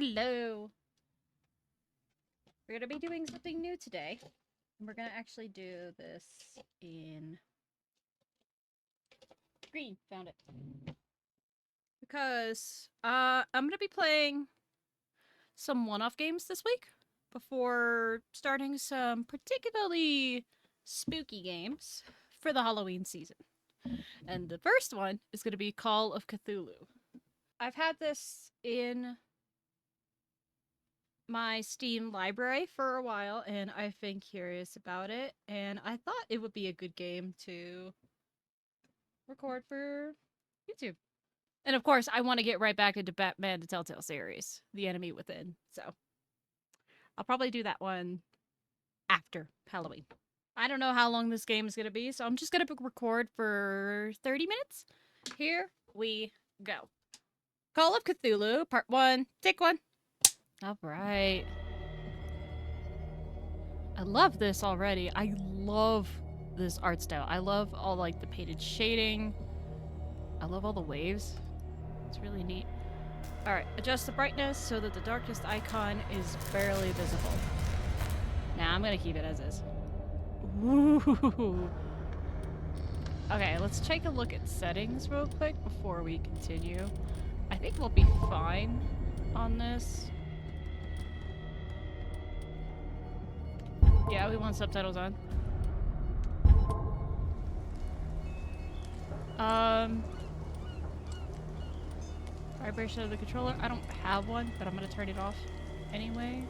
Hello. We're going to be doing something new today. We're going to actually do this in green. Found it. Because I'm going to be playing some one-off games this week before starting some particularly spooky games for the Halloween season. And the first one is going to be Call of Cthulhu. I've had this in my Steam library for a while, and I've been curious about it, and I thought it would be a good game to record for YouTube. And of course, I want to get right back into Batman the Telltale series, The Enemy Within, so I'll probably do that one after Halloween. I don't know how long this game is going to be, so I'm just going to record for 30 minutes. Here we go. Call of Cthulhu, Part 1, Take 1. Alright. I love this already. I love this art style. I love all like the painted shading. I love all the waves. It's really neat. Alright, adjust the brightness so that the darkest icon is barely visible. Nah, I'm gonna keep it as is. Ooh. Okay, let's take a look at settings real quick before we continue. I think we'll be fine on this. Yeah, we want subtitles on. Vibration of the controller. I don't have one, but I'm gonna turn it off anyway.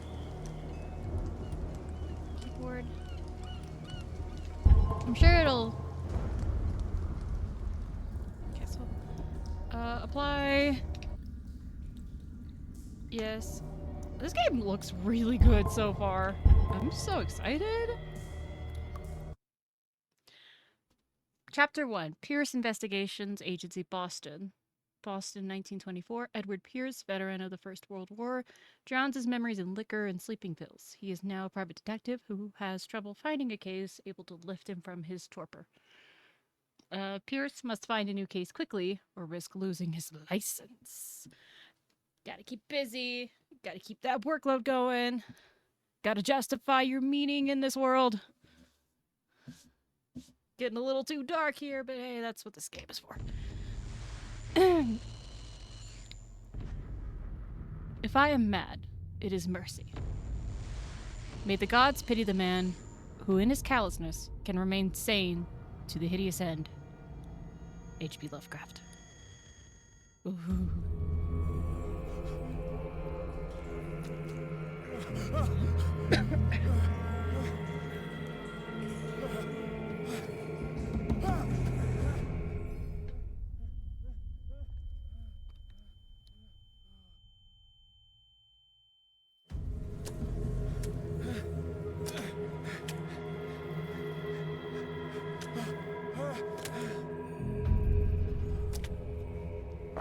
Keyboard. I'm sure it'll... Okay, so... apply. Yes. This game looks really good so far. I'm so excited. Chapter 1. Pierce Investigations Agency, Boston. Boston, 1924. Edward Pierce, veteran of the First World War, drowns his memories in liquor and sleeping pills. He is now a private detective who has trouble finding a case able to lift him from his torpor. Pierce must find a new case quickly or risk losing his license. Gotta keep busy. Gotta keep that workload going. Gotta justify your meaning in this world. Getting a little too dark here, but hey, that's what this game is for. If I am mad, it is mercy. May the gods pity the man who in his callousness can remain sane to the hideous end. H.P. Lovecraft. Ooh.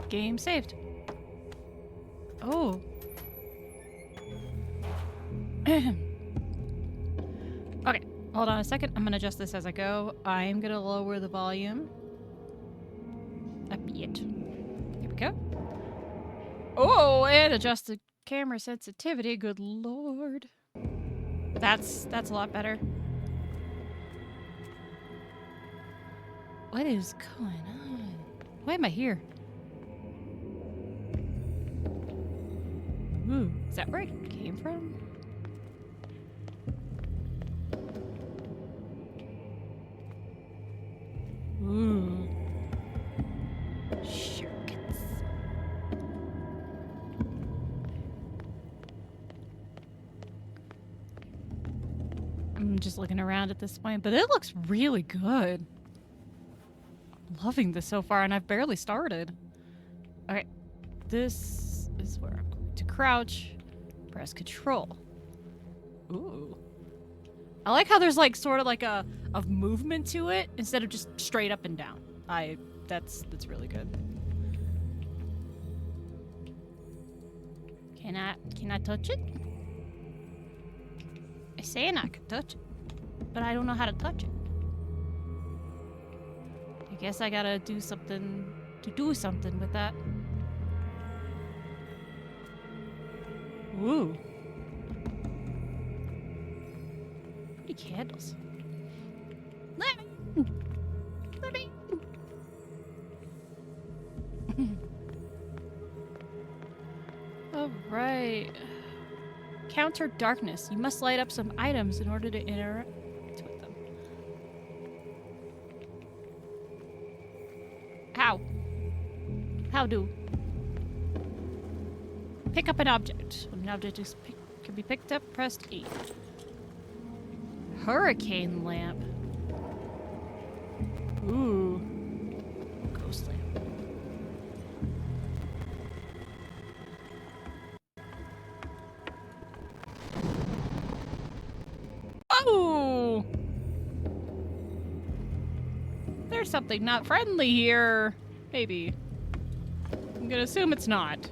Game saved. Oh. Okay, hold on a second. I'm gonna adjust this as I go. I'm gonna lower the volume a bit. Here we go. Oh, and adjust the camera sensitivity. Good lord. That's a lot better. What is going on? Why am I here? Ooh, is that where it came from? Ooh. Shirkets. I'm just looking around at this point, but it looks really good. I'm loving this so far, and I've barely started. Okay, this is where I'm going to crouch. Press Control. Ooh. I like how there's like sort of like a movement to it instead of just straight up and down. That's really good. Can I touch it? It's saying I can touch it, but I don't know how to touch it. I guess I gotta do something to do something with that. Ooh. Pretty candles. Let me in. Let me in. All right. Counter darkness. You must light up some items in order to interact with them. How? How do? Pick up an object. When an object can be picked up, press E. Hurricane lamp. Ooh. Ghost lamp. Oh! There's something not friendly here. Maybe. I'm gonna assume it's not.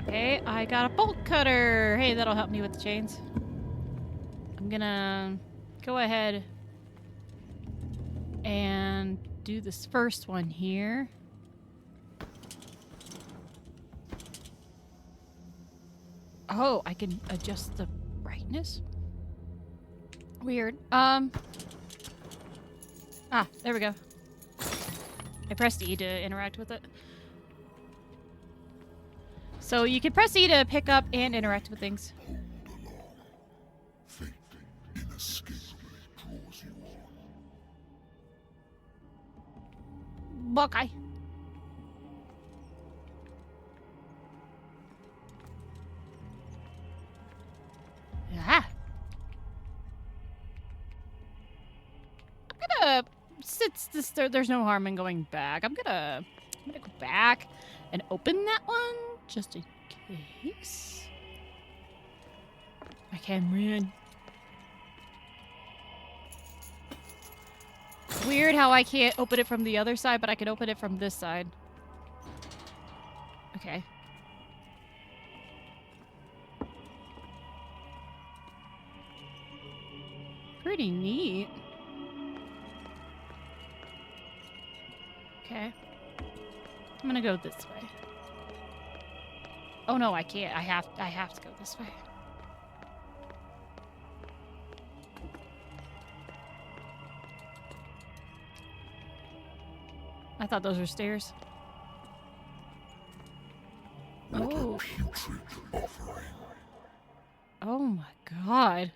Okay, I got a bolt cutter. Hey, that'll help me with the chains. I'm gonna go ahead and do this first one here. Oh, I can adjust the brightness? Weird. Ah, there we go. I pressed E to interact with it. So you can press E to pick up and interact with things. Fate inescapably draws you on. Buckeye. Ah. I'm gonna, since there's no harm in going back, I'm gonna go back and open that one just in case. I can run. Weird how I can't open it from the other side, but I can open it from this side. Okay. Pretty neat. Okay. I'm gonna go this way. Oh no, I can't. I have to go this way. I thought those were stairs. What Oh. a putrid offering. Oh my god.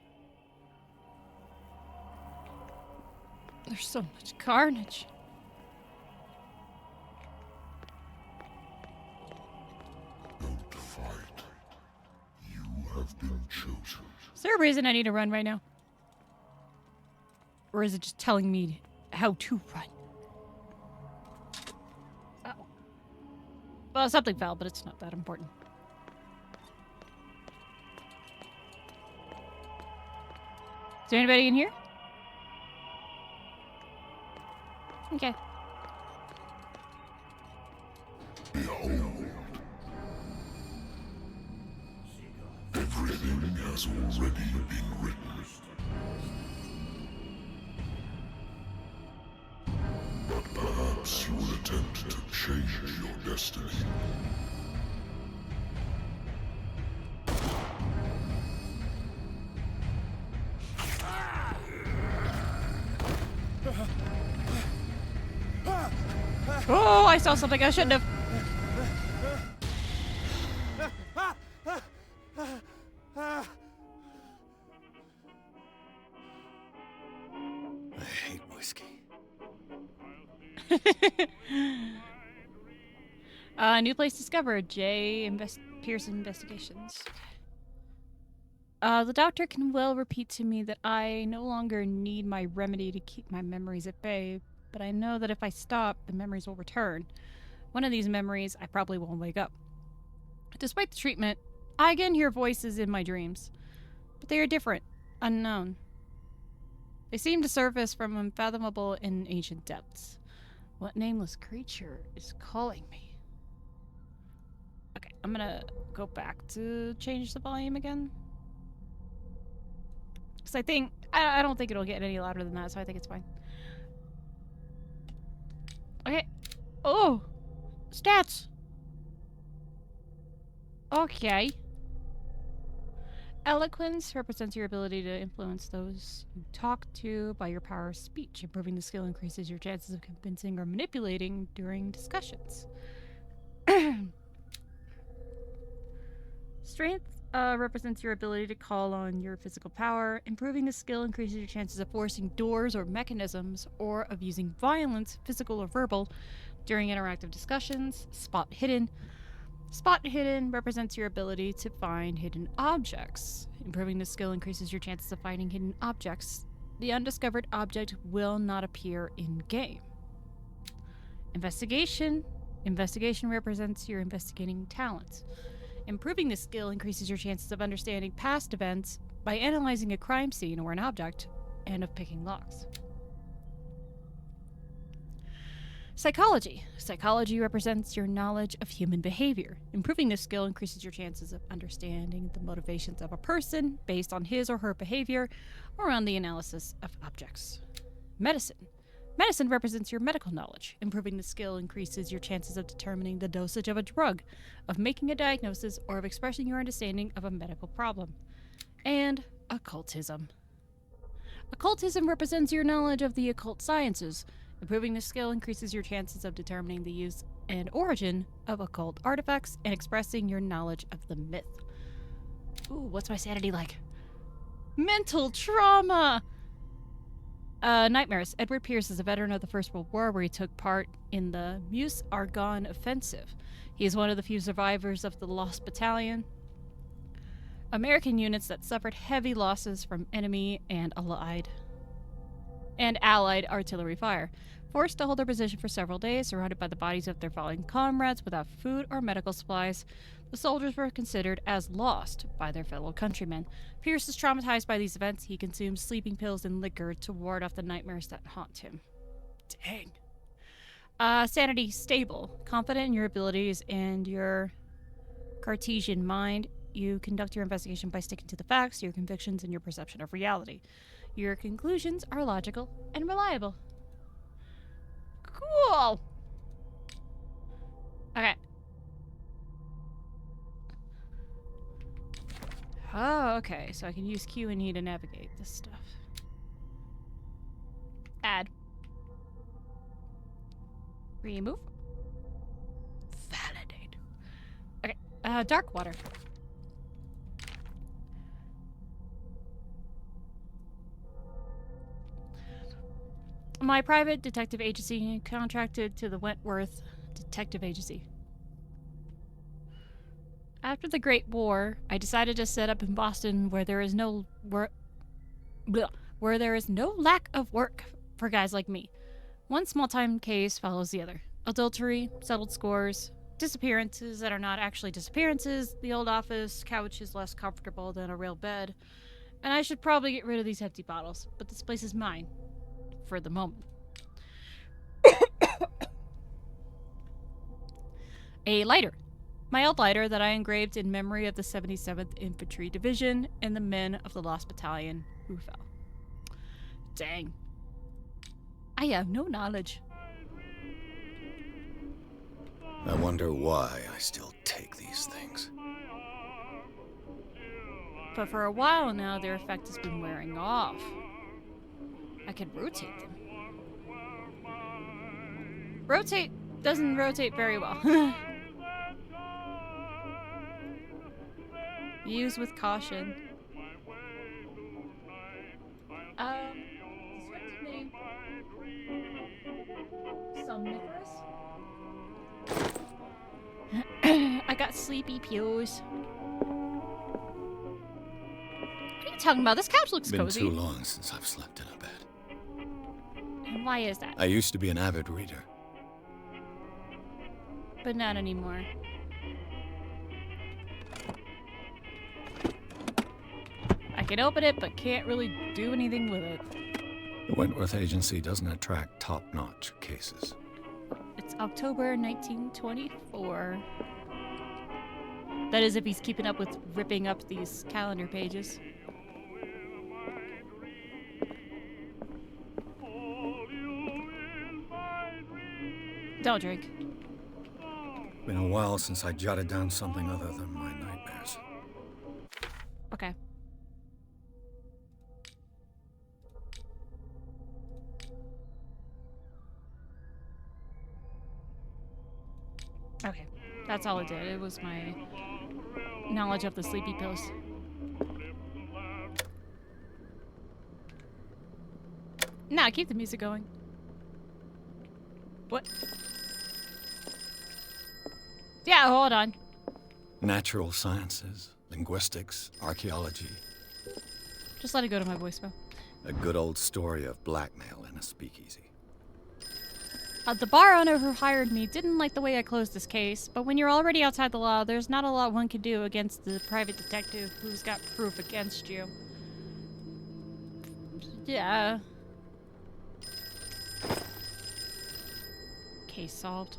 There's so much carnage. Don't fight. You have been chosen. Is there a reason I need to run right now? Or is it just telling me how to run? Uh-oh. Well, something fell, but it's not that important. Is there anybody in here? Okay. Behold. Everything has already been written. But perhaps you will attempt to change your destiny. Oh, I saw something I shouldn't have. I hate whiskey. New place discovered. Pearson Investigations. The doctor can well repeat to me that I no longer need my remedy to keep my memories at bay, but I know that if I stop, the memories will return. One of these memories, I probably won't wake up. Despite the treatment, I again hear voices in my dreams, but they are different, unknown. They seem to surface from unfathomable and ancient depths. What nameless creature is calling me? Okay, I'm gonna go back to change the volume again. Because I don't think it'll get any louder than that, so I think it's fine. Okay. Oh! Stats! Okay. Eloquence represents your ability to influence those you talk to by your power of speech. Improving the skill increases your chances of convincing or manipulating during discussions. Strength represents your ability to call on your physical power. Improving the skill increases your chances of forcing doors or mechanisms, or of using violence, physical or verbal, during interactive discussions. Spot hidden. Spot hidden represents your ability to find hidden objects. Improving the skill increases your chances of finding hidden objects. The undiscovered object will not appear in game. Investigation. Investigation represents your investigating talents. Improving this skill increases your chances of understanding past events by analyzing a crime scene or an object, and of picking locks. Psychology. Psychology represents your knowledge of human behavior. Improving this skill increases your chances of understanding the motivations of a person based on his or her behavior or on the analysis of objects. Medicine. Medicine represents your medical knowledge. Improving the skill increases your chances of determining the dosage of a drug, of making a diagnosis, or of expressing your understanding of a medical problem. And occultism. Occultism represents your knowledge of the occult sciences. Improving the skill increases your chances of determining the use and origin of occult artifacts and expressing your knowledge of the myth. Ooh, what's my sanity like? Mental trauma! Nightmares. Edward Pierce is a veteran of the First World War where he took part in the Meuse-Argonne offensive. He is one of the few survivors of the Lost Battalion, American units that suffered heavy losses from enemy and allied artillery fire. Forced to hold their position for several days, surrounded by the bodies of their fallen comrades without food or medical supplies, the soldiers were considered as lost by their fellow countrymen. Pierce is traumatized by these events. He consumes sleeping pills and liquor to ward off the nightmares that haunt him. Dang. Sanity stable. Confident in your abilities and your Cartesian mind, you conduct your investigation by sticking to the facts, your convictions, and your perception of reality. Your conclusions are logical and reliable. Cool! Okay. Oh, okay. So I can use Q and E to navigate this stuff. Add. Remove. Validate. Okay. Dark water. My private detective agency contracted to the Wentworth Detective Agency. After the Great War, I decided to set up in Boston where there is no lack of work for guys like me. One small-time case follows the other. Adultery, settled scores, disappearances that are not actually disappearances, the old office couch is less comfortable than a real bed, and I should probably get rid of these empty bottles, but this place is mine. For the moment. A lighter. My old lighter that I engraved in memory of the 77th Infantry Division and the men of the Lost Battalion who fell. Dang. I have no knowledge. I wonder why I still take these things. But for a while now, their effect has been wearing off. I can rotate them. Rotate doesn't rotate very well. Use with caution. Descriptive name. Somniferous. I got sleepy pews. What are you talking about? This couch looks Been cozy. too long since I've slept in a bed. And why is that? I used to be an avid reader. But not anymore. I can open it, but can't really do anything with it. The Wentworth Agency doesn't attract top-notch cases. It's October 1924. That is if he's keeping up with ripping up these calendar pages. Don't drink. Been a while since I jotted down something other than my nightmares. Okay. Okay. That's all it did. It was my knowledge of the sleepy pills. Nah, keep the music going. What? Yeah, hold on. Natural sciences, linguistics, archaeology. Just let it go to my voicemail. A good old story of blackmail in a speakeasy. The bar owner who hired me didn't like the way I closed this case, but when you're already outside the law, there's not a lot one can do against the private detective who's got proof against you. Yeah. Case solved.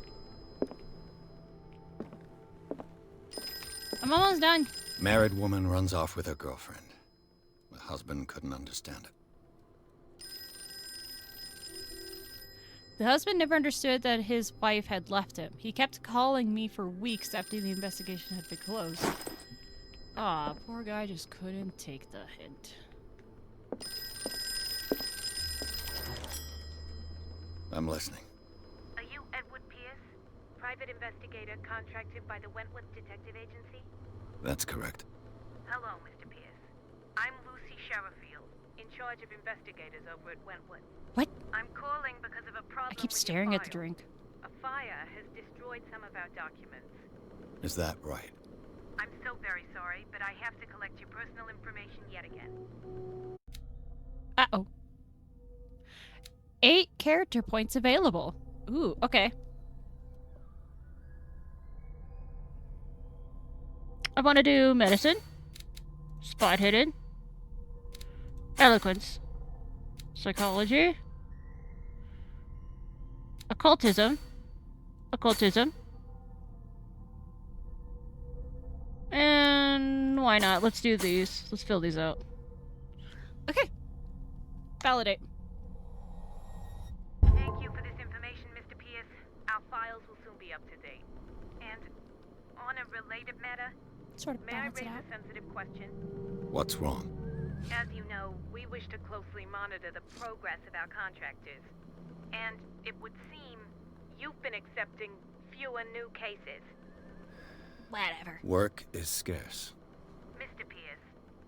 I'm almost done. Married woman runs off with her girlfriend. The husband couldn't understand it. The husband never understood that his wife had left him. He kept calling me for weeks after the investigation had been closed. Ah, poor guy just couldn't take the hint. I'm listening. Are you Edward Pierce, private investigator contracted by the Wentworth Detective Agency? That's correct. Hello, Mr. Pierce. I'm Lucy Sherrifield, in charge of investigators over at Wentworth. What? I'm calling because of a problem I keep with staring your at the file. drink. A fire has destroyed some of our documents. Is that right? I'm so very sorry, but I have to collect your personal information yet again. Uh-oh. 8 character points available. Ooh, okay. I want to do medicine, spot hidden, eloquence, psychology, occultism, and why not? Let's do these. Let's fill these out. Okay. Validate. Thank you for this information, Mr. Pierce. Our files will soon be up to date. And on a related matter, Sort of may I balance it raise out. a sensitive question? What's wrong? As you know, we wish to closely monitor the progress of our contractors. And it would seem you've been accepting fewer new cases. Whatever. Work is scarce. Mr. Pierce,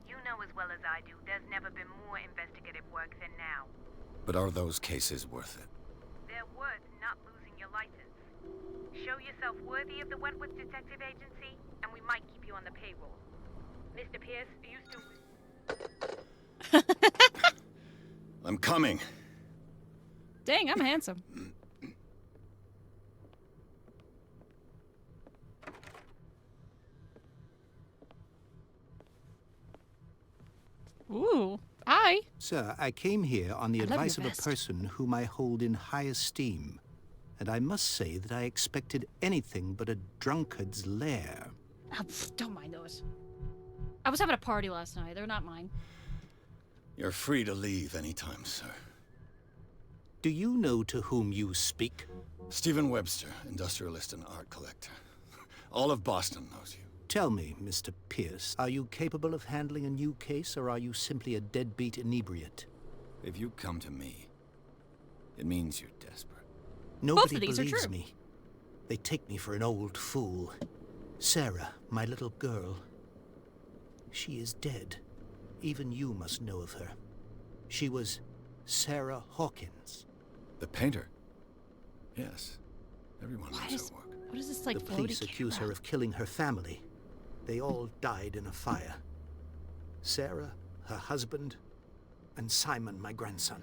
you know as well as I do there's never been more investigative work than now. But are those cases worth it? They're worth not losing your license. Show yourself worthy of the Wentworth Detective Agency, and we might keep you on the payroll. Mr. Pierce, are you still... I'm coming. Dang, I'm handsome. Ooh, hi. Sir, I came here on the I love your advice of a vest. person whom I hold in high esteem, and I must say that I expected anything but a drunkard's lair. Oh, don't mind those. I was having a party last night. They're not mine. You're free to leave anytime, sir. Do you know to whom you speak? Stephen Webster, industrialist and art collector. All of Boston knows you. Tell me, Mr. Pierce, are you capable of handling a new case, or are you simply a deadbeat inebriate? If you come to me, it means you're desperate. Nobody of these are believes true. me. They take me for an old fool. Sarah, my little girl. She is dead. Even you must know of her. She was Sarah Hawkins. The painter? Yes. Everyone Why knows is- her work. What is this, like, The police floaty accuse camera? her of killing her family. They all died in a fire. Sarah, her husband, and Simon, my grandson.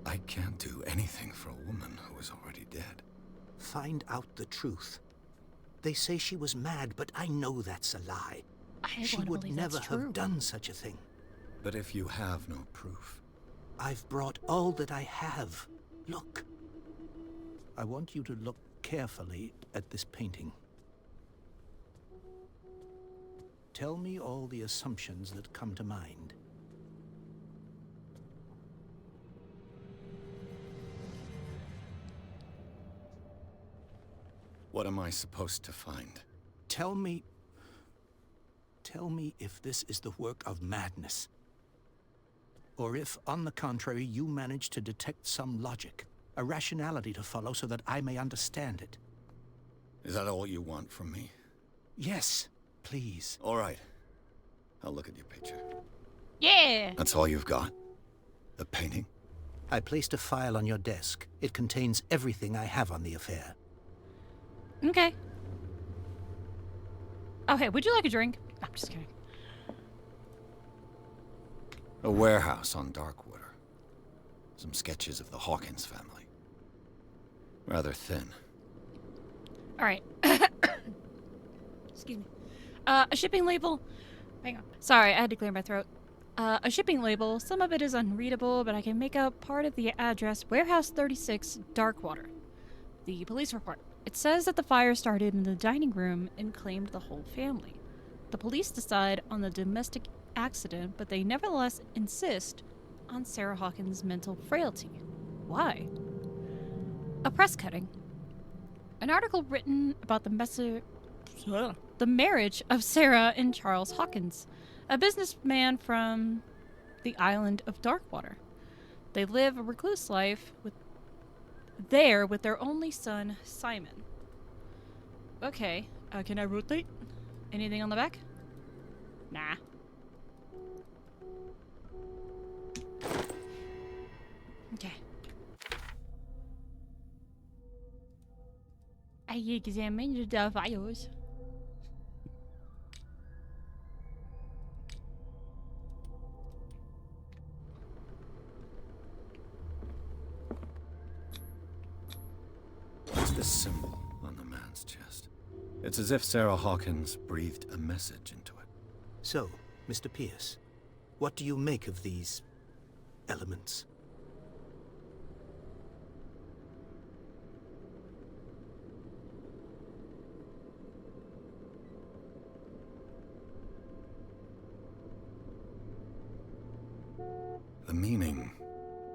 I can't do anything for a woman who is already dead. Find out the truth. They say she was mad, but I know that's a lie. I She wanna would believe never that's true. have done such a thing. But if you have no proof, I've brought all that I have. Look. I want you to look carefully at this painting. Tell me all the assumptions that come to mind. What am I supposed to find? Tell me if this is the work of madness. Or if, on the contrary, you manage to detect some logic, a rationality to follow so that I may understand it. Is that all you want from me? Yes, please. All right. I'll look at your picture. Yeah. That's all you've got? The painting? I placed a file on your desk. It contains everything I have on the affair. Okay. Oh, hey, would you like a drink? I'm just kidding. A warehouse on Darkwater. Some sketches of the Hawkins family. Rather thin. All right. Excuse me. A shipping label. Hang on. Sorry, I had to clear my throat. A shipping label. Some of it is unreadable, but I can make out part of the address: Warehouse 36, Darkwater. The police report. It says that the fire started in the dining room and claimed the whole family. The police decide on the domestic accident, but they nevertheless insist on Sarah Hawkins' mental frailty. Why? A press cutting. An article written about the marriage of Sarah and Charles Hawkins, a businessman from the island of Darkwater. They live a recluse life with their only son, Simon. Okay, can I rotate? Anything on the back? Nah. Okay. I examine the files. What's this symbol on the man's chest? It's as if Sarah Hawkins breathed a message into it. So, Mr. Pierce, what do you make of these elements? The meaning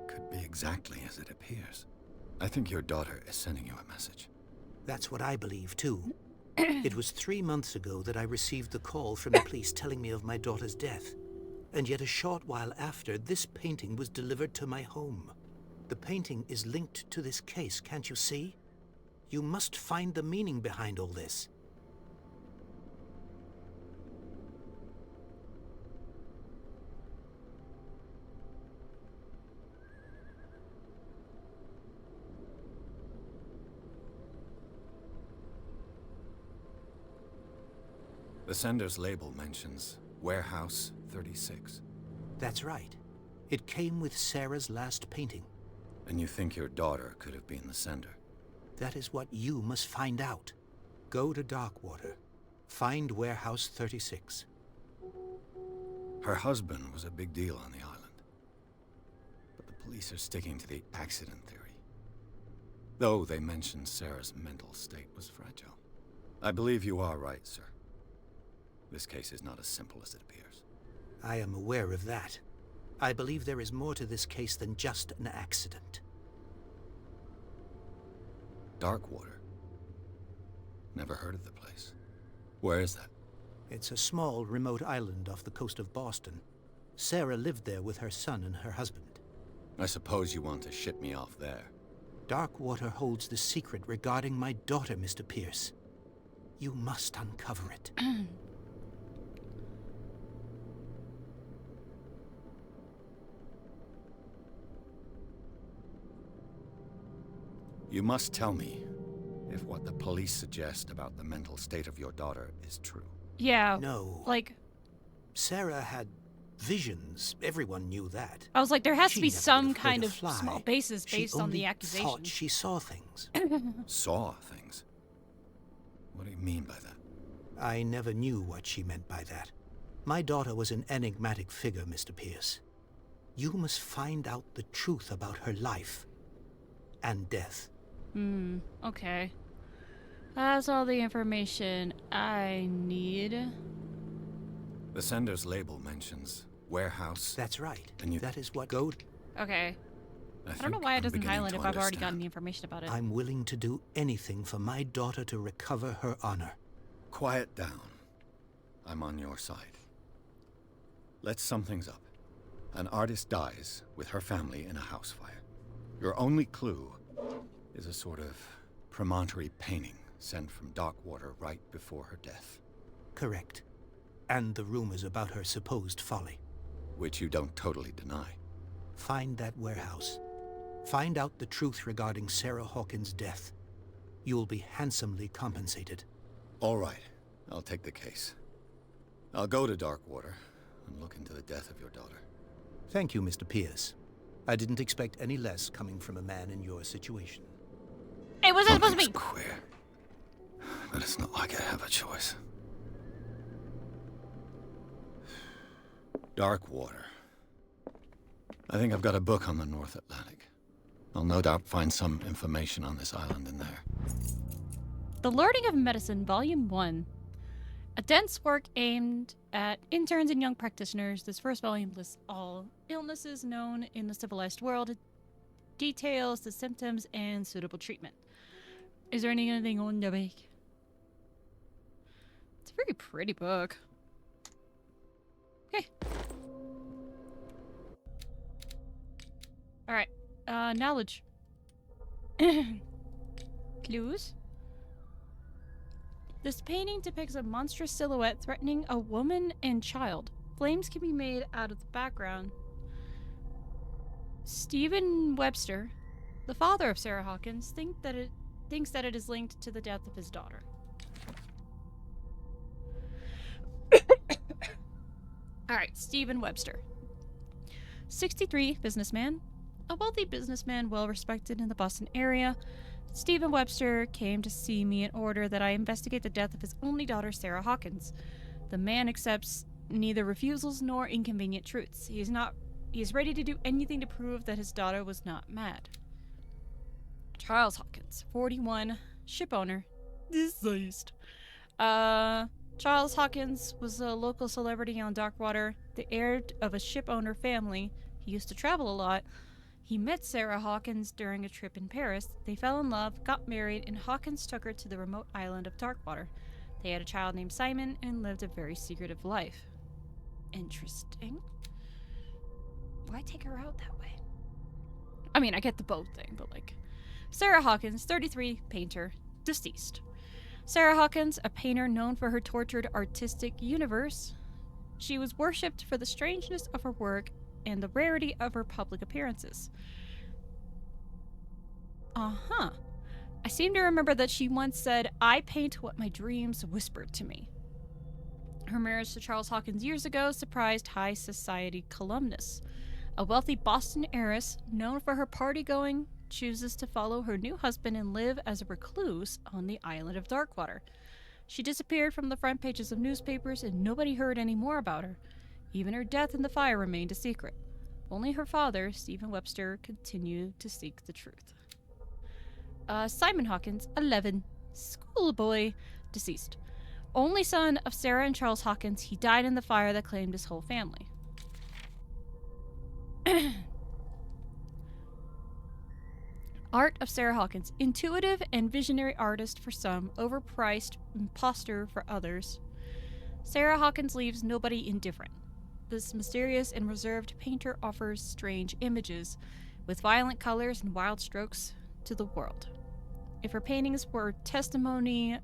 could be exactly as it appears. I think your daughter is sending you a message. That's what I believe, too. It was 3 months ago that I received the call from the police telling me of my daughter's death. And yet a short while after, this painting was delivered to my home. The painting is linked to this case, can't you see? You must find the meaning behind all this. The sender's label mentions Warehouse 36. That's right. It came with Sarah's last painting. And you think your daughter could have been the sender? That is what you must find out. Go to Darkwater. Find Warehouse 36. Her husband was a big deal on the island. But the police are sticking to the accident theory. Though they mentioned Sarah's mental state was fragile. I believe you are right, sir. This case is not as simple as it appears. I am aware of that. I believe there is more to this case than just an accident. Darkwater? Never heard of the place. Where is that? It's a small, remote island off the coast of Boston. Sarah lived there with her son and her husband. I suppose you want to ship me off there. Darkwater holds the secret regarding my daughter, Mr. Pierce. You must uncover it. You must tell me if what the police suggest about the mental state of your daughter is true. Yeah. No. Like, Sarah had visions. Everyone knew that. I was like, there has to She be never some would have kind heard of a fly. small basis She based on only the accusation. thought she saw things. Saw things? What do you mean by that? I never knew what she meant by that. My daughter was an enigmatic figure, Mr. Pierce. You must find out the truth about her life and death. Okay. That's all the information I need. The sender's label mentions warehouse. That's right. And you... That is what go. Okay. I don't know why it doesn't highlight if I've already gotten the information about it. I'm willing to do anything for my daughter to recover her honor. Quiet down. I'm on your side. Let's sum things up. An artist dies with her family in a house fire. Your only clue is a sort of promontory painting sent from Darkwater right before her death. Correct. And the rumors about her supposed folly. Which you don't totally deny. Find that warehouse. Find out the truth regarding Sarah Hawkins' death. You'll be handsomely compensated. All right. I'll take the case. I'll go to Darkwater and look into the death of your daughter. Thank you, Mr. Pierce. I didn't expect any less coming from a man in your situation. Hey, what's that supposed to be? Queer. But it's not like I have a choice. Darkwater. I think I've got a book on the North Atlantic. I'll no doubt find some information on this island in there. The Learning of Medicine, Volume 1. A dense work aimed at interns and young practitioners. This first volume lists all illnesses known in the civilized world. It details the symptoms and suitable treatment. Is there anything on the back? It's a very pretty book. Okay. Alright. Knowledge. Clues? This painting depicts a monstrous silhouette threatening a woman and child. Flames can be made out of the background. Stephen Webster, the father of Sarah Hawkins, thinks that it is linked to the death of his daughter. Alright, Stephen Webster. 63, businessman. A wealthy businessman well respected in the Boston area. Stephen Webster came to see me in order that I investigate the death of his only daughter, Sarah Hawkins. The man accepts neither refusals nor inconvenient truths. He is ready to do anything to prove that his daughter was not mad. Charles Hawkins, 41, ship owner, deceased. Charles Hawkins was a local celebrity on Darkwater, the heir of a ship owner family. He used to travel a lot. He met Sarah Hawkins during a trip in Paris. They fell in love, got married, and Hawkins took her to the remote island of Darkwater. They had a child named Simon and lived a very secretive life. Interesting. Why take her out that way? I mean, I get the boat thing, but like... Sarah Hawkins, 33, painter, deceased. Sarah Hawkins, a painter known for her tortured artistic universe. She was worshipped for the strangeness of her work and the rarity of her public appearances. I seem to remember that she once said, "I paint what my dreams whispered to me." Her marriage to Charles Hawkins years ago surprised high society columnists. A wealthy Boston heiress, known for her party-going, chooses to follow her new husband and live as a recluse on the island of Darkwater. She disappeared from the front pages of newspapers and nobody heard any more about her. Even her death in the fire remained a secret. Only her father, Stephen Webster, continued to seek the truth. Simon Hawkins, 11, schoolboy, deceased. Only son of Sarah and Charles Hawkins, he died in the fire that claimed his whole family. Art of Sarah Hawkins. Intuitive and visionary artist for some, overpriced imposter for others. Sarah Hawkins leaves nobody indifferent. This mysterious and reserved painter offers strange images, with violent colors and wild strokes, to the world. If her paintings were testimony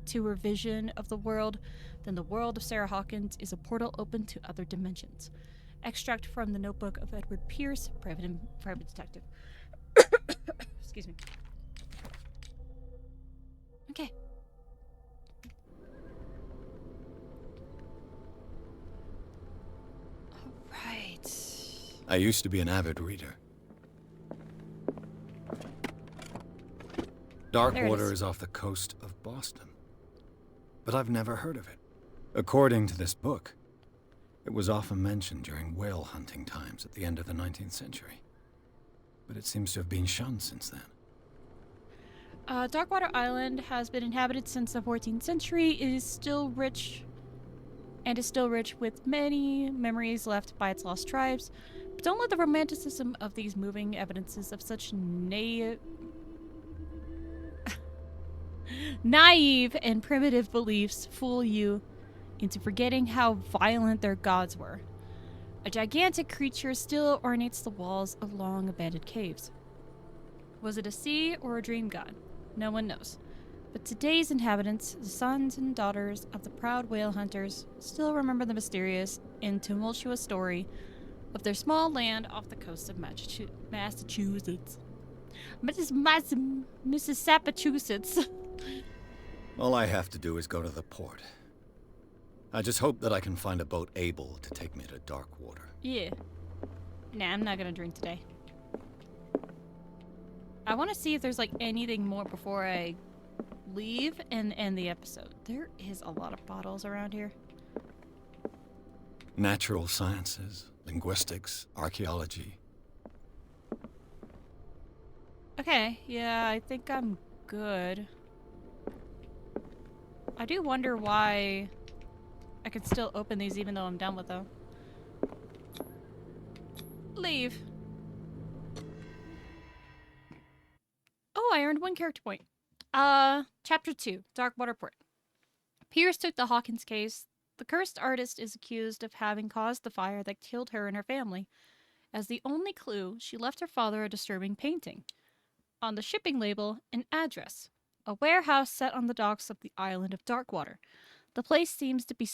to her vision of the world, then the world of Sarah Hawkins is a portal open to other dimensions. Extract from the notebook of Edward Pierce, private detective. Excuse me. Okay. Alright. I used to be an avid reader. Darkwater is off the coast of Boston. But I've never heard of it. According to this book, it was often mentioned during whale hunting times at the end of the 19th century. But it seems to have been shunned since then. Darkwater Island has been inhabited since the 14th century. It is still rich and is still rich with many memories left by its lost tribes. But don't let the romanticism of these moving evidences of such naive and primitive beliefs fool you into forgetting how violent their gods were. A gigantic creature still ornates the walls of long abandoned caves. Was it a sea or a dream god? No one knows. But today's inhabitants, the sons and daughters of the proud whale hunters, still remember the mysterious and tumultuous story of their small land off the coast of Massachusetts. Massachusetts. All I have to do is go to the port. I just hope that I can find a boat able to take me to dark water. Yeah. Nah, I'm not gonna drink today. I want to see if there's like anything more before I leave and end the episode. There is a lot of bottles around here. Natural sciences, linguistics, archaeology. Okay, yeah, I think I'm good. I do wonder why I could still open these even though I'm done with them. Leave. Oh, I earned 1 character point. Chapter 2, Darkwater Port. Pierce took the Hawkins case. The cursed artist is accused of having caused the fire that killed her and her family. As the only clue, she left her father a disturbing painting. On the shipping label, an address. A warehouse set on the docks of the island of Darkwater. The place seems to be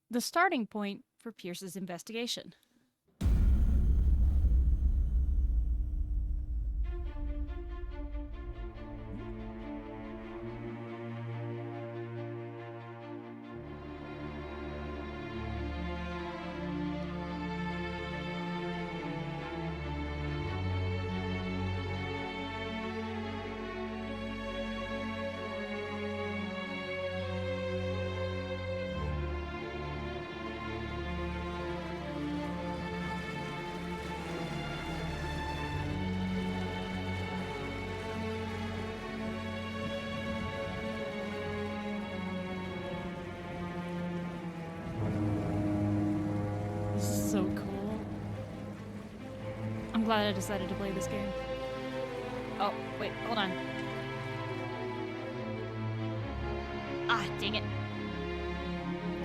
the starting point for Pierce's investigation. This is so cool. I'm glad I decided to play this game. Oh, wait, hold on. Ah, dang it.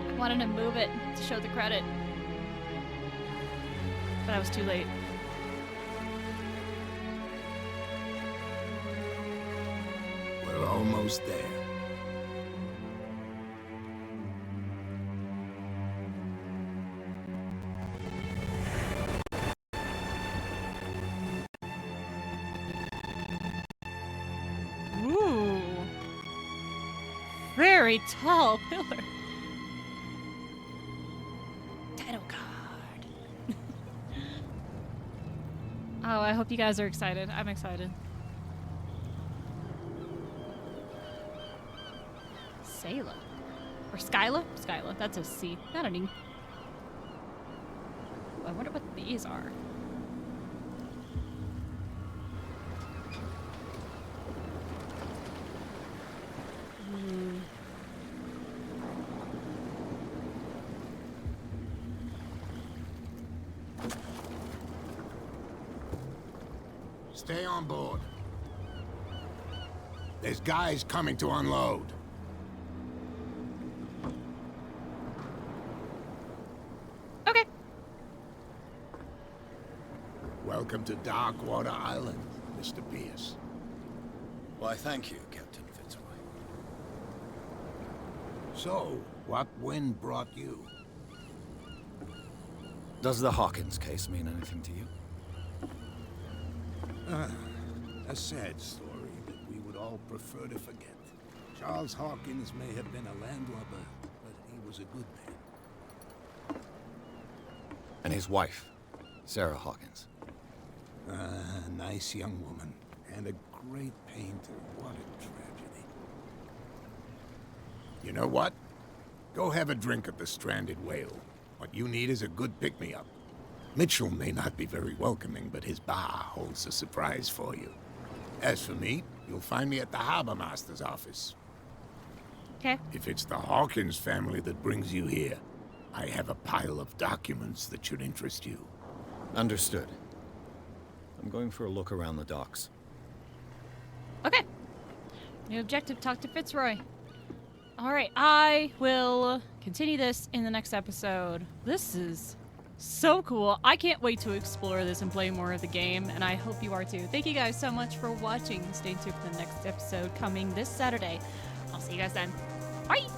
I wanted to move it to show the credit. But I was too late. We're almost there. Ooh. Very tall pillar. Title card. Oh, I hope you guys are excited. I'm excited. Sayla. Or Skyla? Skyla. That's a C. Not an E. Ooh, I wonder what these are. Stay on board. There's guys coming to unload. Okay. Welcome to Darkwater Island, Mr. Pierce. Why, thank you, Captain Fitzroy. So, what wind brought you? Does the Hawkins case mean anything to you? A sad story that we would all prefer to forget. Charles Hawkins may have been a landlubber, but he was a good man. And his wife, Sarah Hawkins. A nice young woman, and a great painter. What a tragedy. You know what? Go have a drink at the Stranded Whale. What you need is a good pick-me-up. Mitchell may not be very welcoming, but his bar holds a surprise for you. As for me, you'll find me at the Harbor Master's office. Okay. If it's the Hawkins family that brings you here, I have a pile of documents that should interest you. Understood. I'm going for a look around the docks. Okay. New objective, talk to Fitzroy. Alright, I will continue this in the next episode. This is so cool. I can't wait to explore this and play more of the game, and I hope you are too. Thank you guys so much for watching. Stay tuned for the next episode coming this Saturday. I'll see you guys then. Bye!